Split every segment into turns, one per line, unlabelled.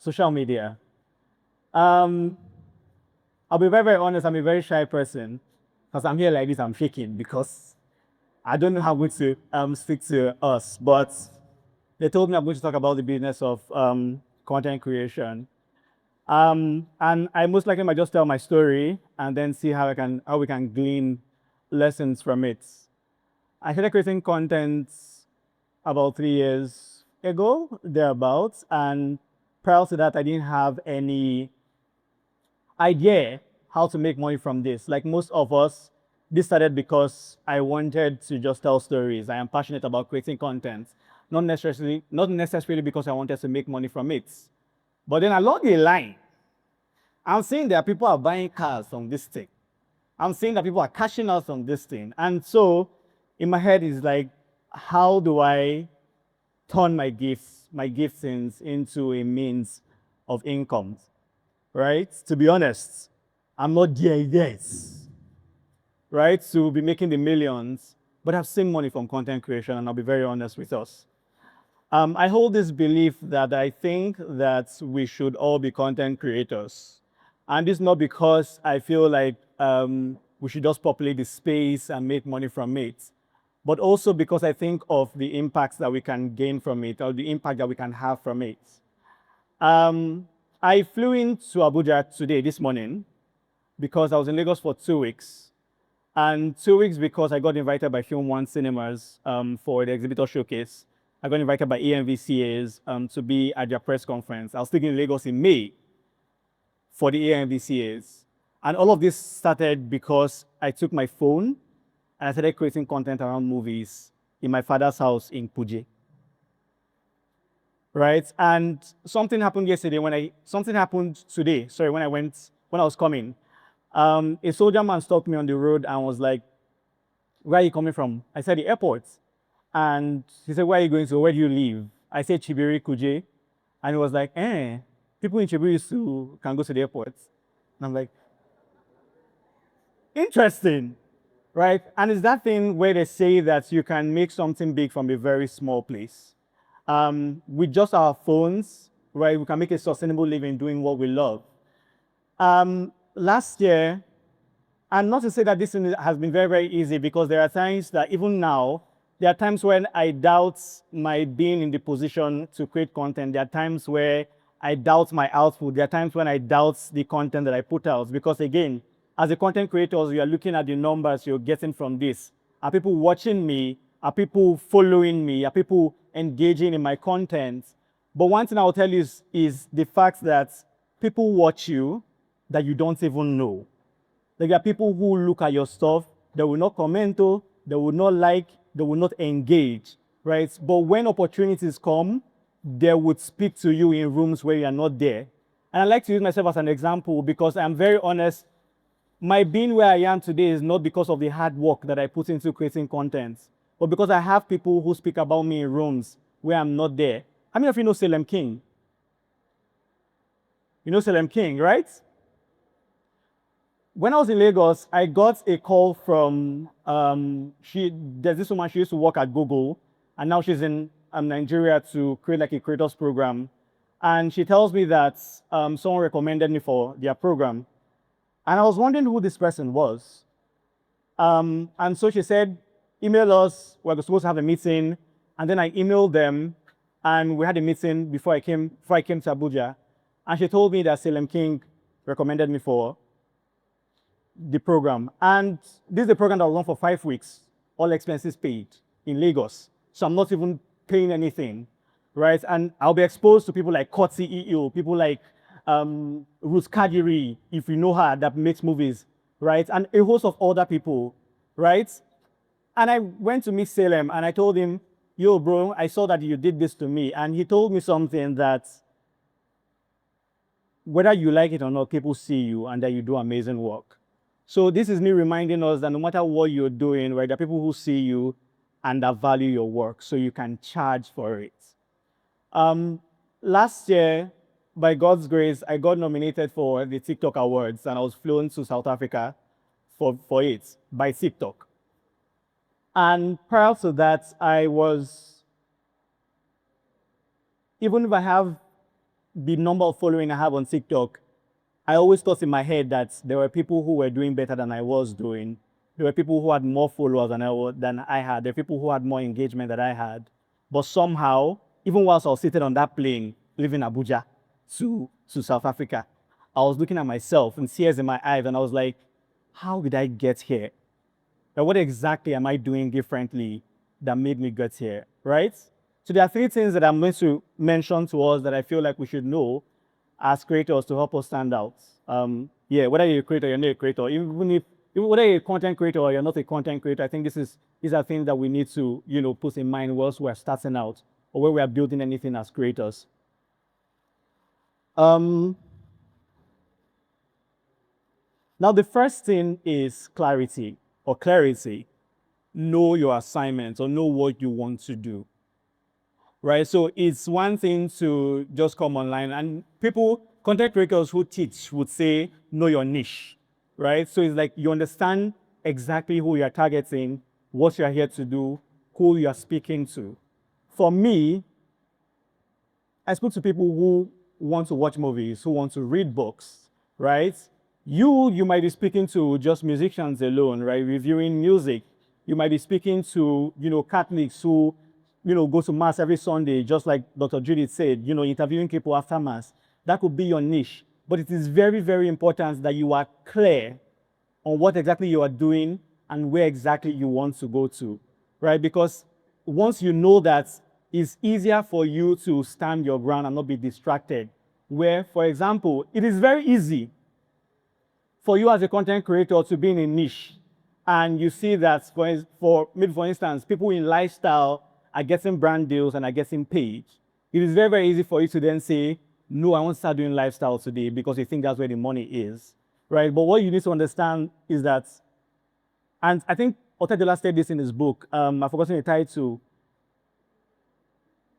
social media. Um, I'll be very, very honest, I'm a very shy person. Because I'm here like this, I'm shaking because I don't know how good to speak to us. But they told me I'm going to talk about the business of content creation. And I most likely might just tell my story and then see how we can glean lessons from it. I started creating content about 3 years ago, thereabouts, and prior to that, I didn't have any idea how to make money from this. Like most of us, this started because I wanted to just tell stories. I am passionate about creating content, not necessarily because I wanted to make money from it. But then along the line, I'm seeing that people are buying cars from this thing. I'm seeing that people are cashing out on this thing. And so in my head is like, how do I turn my giftings into a means of income, right? To be honest, I'm not there yet, right? To be making the millions, but I've seen money from content creation, and I'll be very honest with us. I hold this belief that I think that we should all be content creators. And this is not because I feel like we should just populate the space and make money from it, but also because I think of the impacts that we can gain from it or the impact that we can have from it. I flew into Abuja today, this morning, because I was in Lagos for 2 weeks. And 2 weeks because I got invited by Film One Cinemas for the exhibitor showcase. I got invited by AMVCAs to be at their press conference. I was speaking in Lagos in May for the AMVCAs. And all of this started because I took my phone and I started creating content around movies in my father's house in Kuje. Right? And something happened something happened today, sorry, when I was coming. A soldier man stopped me on the road and was like, "Where are you coming from?" I said, "The airport." And he said, "Where are you going to? Where do you live?" I said, "Chibiri, Kuje." And he was like, people in Chibiri can go to the airport. And I'm like, interesting, right? And it's that thing where they say that you can make something big from a very small place. With just our phones, right, we can make a sustainable living doing what we love. Last year, and not to say that this thing has been very, very easy, because there are times that even now, there are times when I doubt my being in the position to create content. There are times where I doubt my output. There are times when I doubt the content that I put out. Because again, as a content creator, you are looking at the numbers you're getting from this. Are people watching me? Are people following me? Are people engaging in my content? But one thing I will tell you is the fact that people watch you that you don't even know. Like, there are people who look at your stuff, they will not comment, they will not like, they will not engage, right? But when opportunities come, they would speak to you in rooms where you are not there. And I like to use myself as an example because I'm very honest. My being where I am today is not because of the hard work that I put into creating content, but because I have people who speak about me in rooms where I'm not there. How many of you know Salem King? You know Salem King, right? When I was in Lagos, I got a call from, there's this woman, she used to work at Google, and now she's in Nigeria to create like a creators program. And she tells me that someone recommended me for their program. And I was wondering who this person was. And so she said, email us, we're supposed to have a meeting. And then I emailed them, and we had a meeting before I came to Abuja. And she told me that Salem King recommended me for the program. And this is a program that will run for 5 weeks, all expenses paid in Lagos. So I'm not even paying anything, right? And I'll be exposed to people like Kotsi EO, people like Ruth Kadiri, if you know her, that makes movies, right? And a host of other people, right? And I went to meet Salem and I told him, "Yo, bro, I saw that you did this to me." And he told me something that whether you like it or not, people see you and that you do amazing work. So this is me reminding us that no matter what you're doing, right, there are people who see you and that value your work, so you can charge for it. Last year, by God's grace, I got nominated for the TikTok Awards, and I was flown to South Africa for it by TikTok. And prior to that, even if I have the number of following I have on TikTok, I always thought in my head that there were people who were doing better than I was doing. There were people who had more followers than I had. There were people who had more engagement than I had. But somehow, even whilst I was sitting on that plane, leaving Abuja to South Africa, I was looking at myself and tears in my eyes, and I was like, how did I get here? Like, what exactly am I doing differently that made me get here, right? So there are three things that I'm going to mention to us that I feel like we should know as creators to help us stand out. Yeah, whether you're a creator, you're not a creator, even whether you're a content creator or you're not a content creator, I think these are things that we need to, put in mind whilst we're starting out or when we are building anything as creators. Now, the first thing is clarity or clarity. Know your assignments or know what you want to do. Right? So it's one thing to just come online, and content creators who teach would say, know your niche, right? So it's like you understand exactly who you're targeting, what you're here to do, who you're speaking to. For me, I speak to people who want to watch movies, who want to read books, right? You might be speaking to just musicians alone, right? Reviewing music. You might be speaking to, Catholics who, go to mass every Sunday, just like Dr. Judith said, interviewing people after mass. That could be your niche. But it is very, very important that you are clear on what exactly you are doing and where exactly you want to go to, right? Because once you know that, it's easier for you to stand your ground and not be distracted. Where, for example, it is very easy for you as a content creator to be in a niche, and you see that, for instance, people in lifestyle are getting brand deals and are getting paid. It is very, very easy for you to then say, no, I want to start doing lifestyle today because you think that's where the money is, right? But what you need to understand is that, and I think Otedola said this in his book, I've forgotten the title,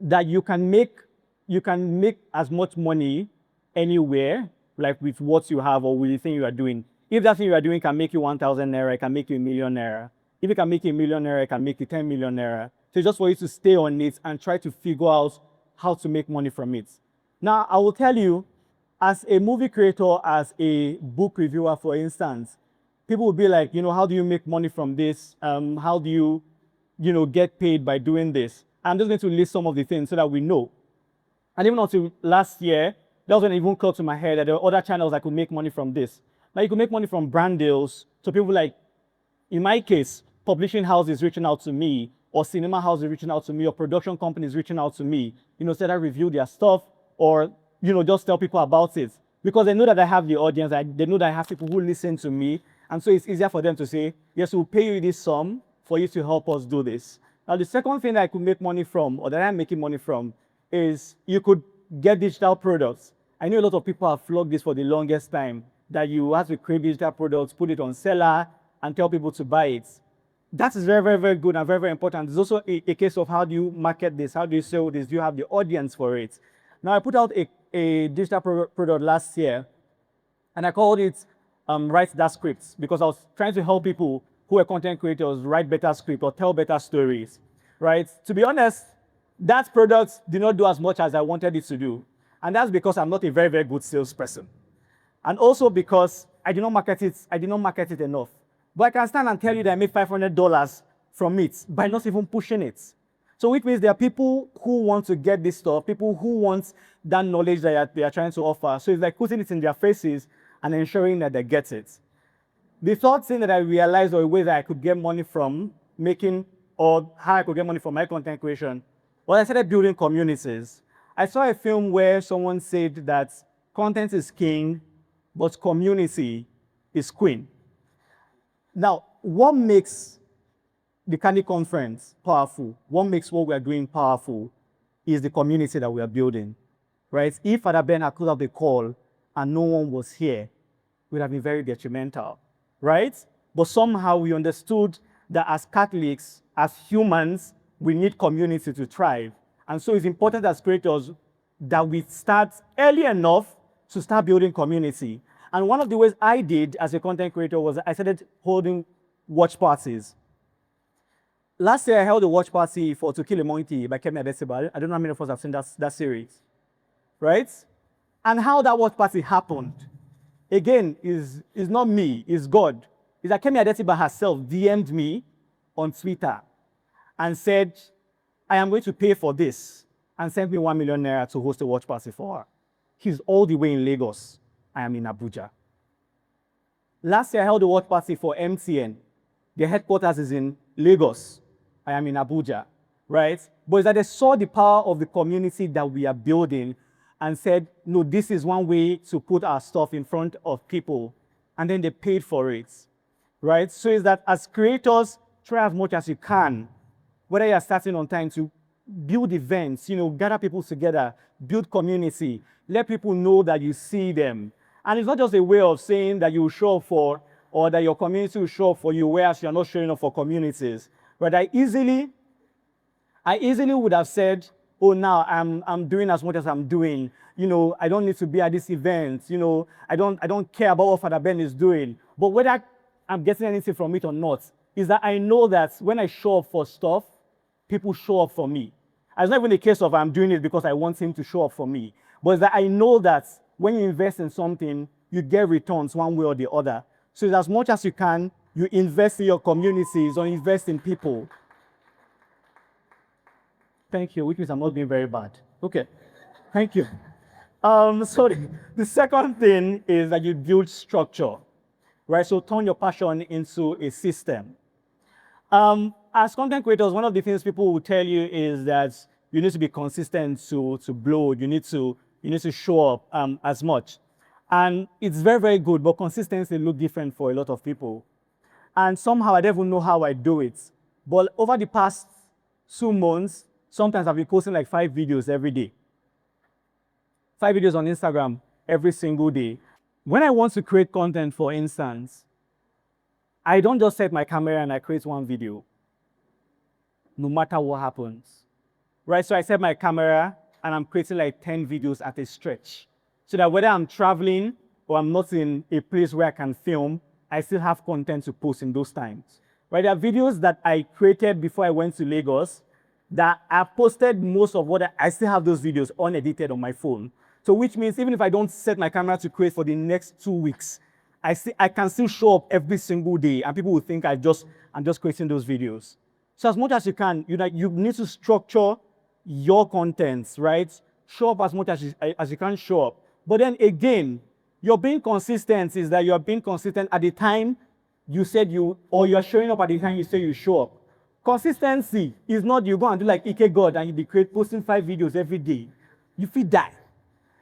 that you can make as much money anywhere, like with what you have or with the thing you are doing. If that thing you are doing can make you 1,000 naira, it can make you a million naira. If it can make you a million naira, it can make you 10 million naira. So just for you to stay on it and try to figure out how to make money from it. Now, I will tell you, as a movie creator, as a book reviewer, for instance, people will be like, how do you make money from this? How do you, get paid by doing this? I'm just going to list some of the things so that we know. And even until last year, that was when it even came to my head that there were other channels that could make money from this. Now, you could make money from brand deals. So people like, in my case, publishing houses reaching out to me, or cinema houses reaching out to me, or production companies reaching out to me, say that review their stuff, or, just tell people about it. Because they know that I have the audience, they know that I have people who listen to me, and so it's easier for them to say, yes, we'll pay you this sum for you to help us do this. Now, the second thing that I could make money from, or that I'm making money from, is you could get digital products. I know a lot of people have flogged this for the longest time, that you have to create digital products, put it on seller, and tell people to buy it. That is very, very, very good and very, very important. There's also a case of how do you market this? How do you sell this? Do you have the audience for it? Now, I put out a digital product last year, and I called it Write That Script, because I was trying to help people who are content creators write better script or tell better stories, right? To be honest, that product did not do as much as I wanted it to do. And that's because I'm not a very, very good salesperson. And also because I did not market it enough. But I can stand and tell you that I made $500 from it by not even pushing it. So which means there are people who want to get this stuff, people who want that knowledge that they are trying to offer. So it's like putting it in their faces and ensuring that they get it. The third thing that I realized, or a way that I could get money from or how I could get money from my content creation, was I started building communities. I saw a film where someone said that content is king, but community is queen. Now, what makes the Candy Conference powerful, what makes what we are doing powerful, is the community that we are building, right? If Father Ben had put up the call and no one was here, it would have been very detrimental, right? But somehow we understood that as Catholics, as humans, we need community to thrive. And so it's important as creators that we start early enough to start building community. And one of the ways I did as a content creator was I started holding watch parties. Last year, I held a watch party for To Kill a Monkey by Kemi Adesina. I don't know how many of us have seen that series, right? And how that watch party happened, again, is not me, it's God. Is that Kemi Adetiba herself DM'd me on Twitter and said, I am going to pay for this, and sent me 1 million naira to host a watch party for her. He's all the way in Lagos. I am in Abuja. Last year, I held a watch party for MTN. Their headquarters is in Lagos. I am in Abuja, right? But it's that they saw the power of the community that we are building and said, no, this is one way to put our stuff in front of people. And then they paid for it, right? So it's that as creators, try as much as you can, whether you're starting on time, to build events, gather people together, build community, let people know that you see them. And it's not just a way of saying that you will show up for, or that your community will show up for you, whereas you're not showing up for communities. But I easily would have said, oh, now I'm doing as much as I'm doing. I don't need to be at this event. I don't care about what Father Ben is doing. But whether I'm getting anything from it or not, is that I know that when I show up for stuff, people show up for me. And it's not even a case of I'm doing it because I want him to show up for me. But it's that I know that when you invest in something, you get returns one way or the other. So as much as you can, you invest in your communities or invest in people. Thank you, which means I'm not being very bad. Okay, thank you. Sorry. The second thing is that you build structure, right? So turn your passion into a system. As content creators, one of the things people will tell you is that you need to be consistent to blow. You need to show up as much. And it's very, very good, but consistency looks different for a lot of people. And somehow I don't even know how I do it. But over the past 2 months, sometimes I've been posting like 5 videos every day. 5 videos on Instagram every single day. When I want to create content, for instance, I don't just set my camera and I create 1 video, no matter what happens, right? So I set my camera and I'm creating like 10 videos at a stretch, so that whether I'm traveling or I'm not in a place where I can film, I still have content to post in those times, right? There are videos that I created before I went to Lagos that I posted most of what I still have those videos unedited on my phone. So which means even if I don't set my camera to create for the next 2 weeks, I can still show up every single day, and people will think I'm just creating those videos. So as much as you can, you need to structure your contents, right? Show up as much as you can show up. But then again, you're being consistent is that you're being consistent at the time you said or you're showing up at the time you say you show up. Consistency is not you go and do like IkeGod and you be posting 5 videos every day. You feel die.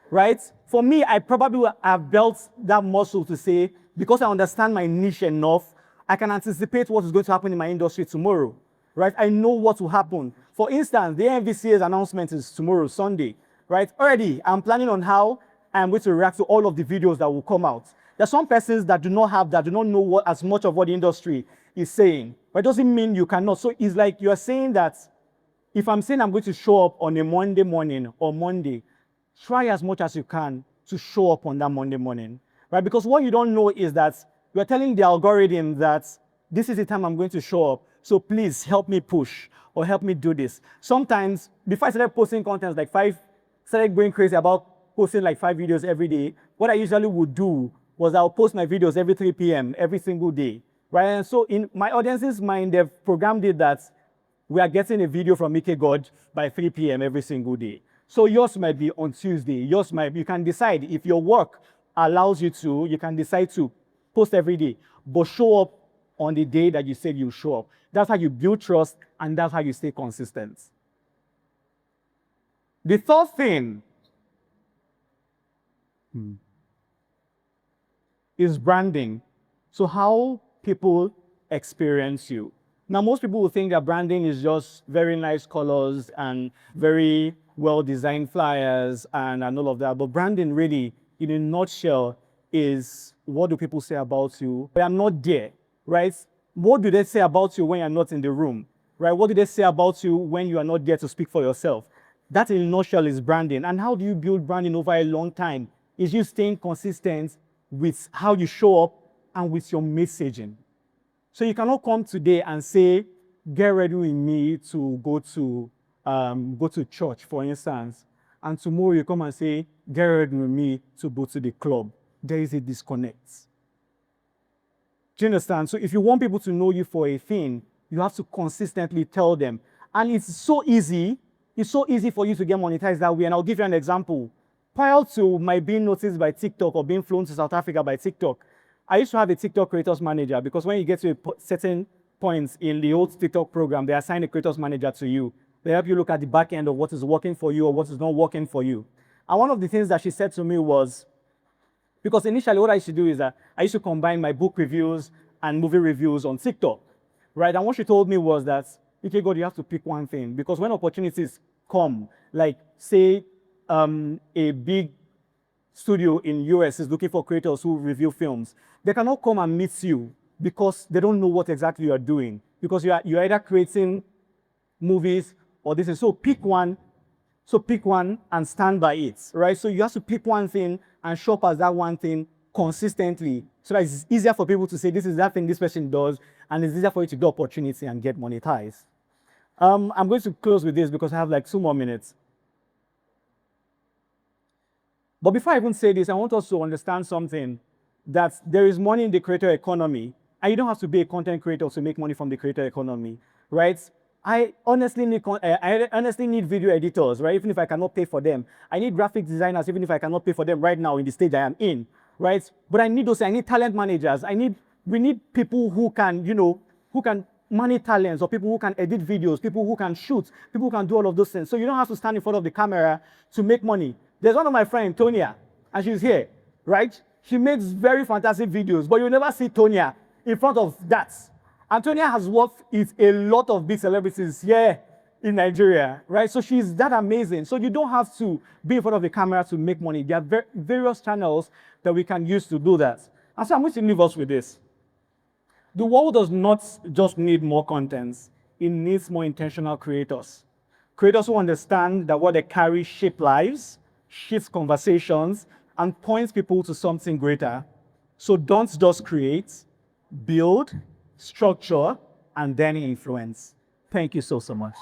Right? For me, I probably have built that muscle to say, because I understand my niche enough, I can anticipate what is going to happen in my industry tomorrow. Right? I know what will happen. For instance, the NVCA's announcement is tomorrow, Sunday. Right? Already, I'm planning on how I'm going to react to all of the videos that will come out. There are some persons that do not know as much of what the industry is saying. But it doesn't mean you cannot. So it's like you're saying that if I'm saying I'm going to show up on a Monday morning or Monday, try as much as you can to show up on that Monday morning, right? Because what you don't know is that you're telling the algorithm that this is the time I'm going to show up, so please help me push or help me do this. Sometimes, before I started posting content, started going crazy about posting like 5 videos every day, what I usually would do was I'll post my videos every 3 p.m. every single day, right? And so in my audience's mind, they've programmed it that we are getting a video from IkeGod by 3 p.m. every single day. So yours might be on Tuesday. You can decide if your work allows you to, you can decide to post every day, but show up on the day that you said you show up. That's how you build trust, and that's how you stay consistent. The third thing is branding. So how people experience you. Now, most people will think that branding is just very nice colors and very well-designed flyers and all of that. But branding really, in a nutshell, is what do people say about you when I'm not there, right? What do they say about you when you're not in the room, right? What do they say about you when you are not there to speak for yourself? That in a nutshell is branding. And how do you build branding over a long time? Is you staying consistent with how you show up and with your messaging. So you cannot come today and say, get ready with me to go to church, for instance, and tomorrow you come and say, get ready with me to go to the club. There is a disconnect. Do you understand? So if you want people to know you for a thing, you have to consistently tell them. And it's so easy for you to get monetized that way. And I'll give you an example. Prior to my being noticed by TikTok or being flown to South Africa by TikTok, I used to have a TikTok creators manager, because when you get to a certain points in the old TikTok program, they assign a creators manager to you. They help you look at the back end of what is working for you or what is not working for you. And one of the things that she said to me was, because initially what I used to do is that I used to combine my book reviews and movie reviews on TikTok, right? And what she told me was that, IkeGod, you have to pick one thing, because when opportunities come, like say a big studio in US is looking for creators who review films, they cannot come and meet you because they don't know what exactly you are doing, because you're either creating movies or this is, so pick one and stand by it, right? So you have to pick one thing and show up as that one thing consistently, so that it's easier for people to say this is that thing this person does, and it's easier for you to get opportunity and get monetized. I'm going to close with this because I have like 2 more minutes. But before I even say this, I want us to understand something, that there is money in the creator economy, and you don't have to be a content creator to make money from the creator economy, right? I honestly need video editors, right? Even if I cannot pay for them. I need graphic designers, even if I cannot pay for them right now in the stage I am in, right? But I need talent managers. We need people who can, who can manage talents, or people who can edit videos, people who can shoot, people who can do all of those things. So you don't have to stand in front of the camera to make money. There's one of my friends, Tonya, and she's here, right? She makes very fantastic videos, but you'll never see Tonya in front of that. And Tonya has worked with a lot of big celebrities here in Nigeria, right? So she's that amazing. So you don't have to be in front of the camera to make money. There are various channels that we can use to do that. And so I'm going to leave us with this. The world does not just need more content. It needs more intentional creators. Creators who understand that what they carry shape lives, shifts conversations, and points people to something greater. So don't just create, build, structure, and then influence. Thank you so much.